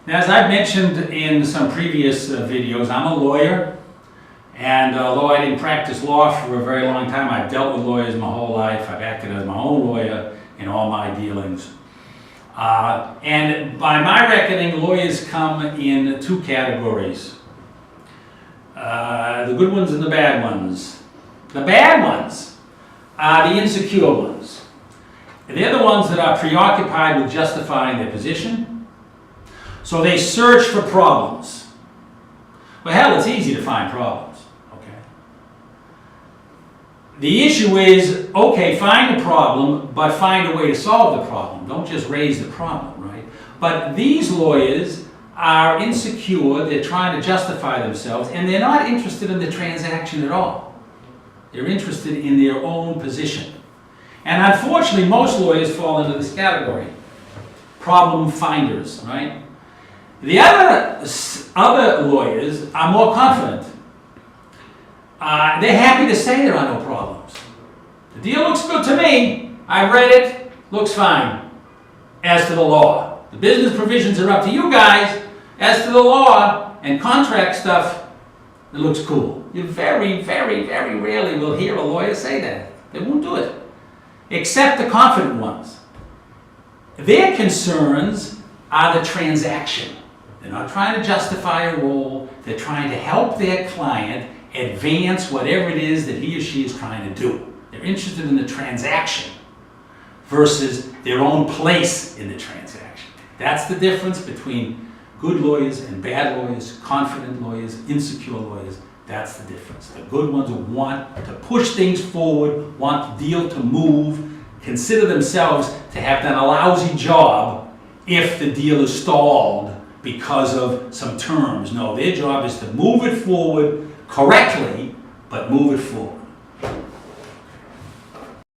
Now, as I've mentioned in some previous videos, I'm a lawyer, and although I didn't practice law for a very long time, I've dealt with lawyers my whole life. I've acted as my own lawyer in all my dealings. And by my reckoning, lawyers come in two categories. The good ones and the bad ones. The bad ones are the insecure ones. They're the ones that are preoccupied with justifying their position. So they search for problems. Well, hell, it's easy to find problems, okay? The issue is, okay, find a problem, but find a way to solve the problem. Don't just raise the problem, right? But these lawyers are insecure, they're trying to justify themselves, and they're not interested in the transaction at all. They're interested in their own position. And unfortunately, most lawyers fall into this category. Problem finders, right? The other lawyers are more confident. They're happy to say there are no problems. The deal looks good to me. I read it, looks fine. As to the law, the business provisions are up to you guys. As to the law and contract stuff, it looks cool. You very, very, very rarely will hear a lawyer say that. They won't do it. Except the confident ones. Their concerns are the transaction. They're not trying to justify a role. They're trying to help their client advance whatever it is that he or she is trying to do. They're interested in the transaction versus their own place in the transaction. That's the difference between good lawyers and bad lawyers, confident lawyers, insecure lawyers. That's the difference. The good ones who want to push things forward, want the deal to move, consider themselves to have done a lousy job if the deal is stalled because of some terms. No, their job is to move it forward correctly, but move it forward.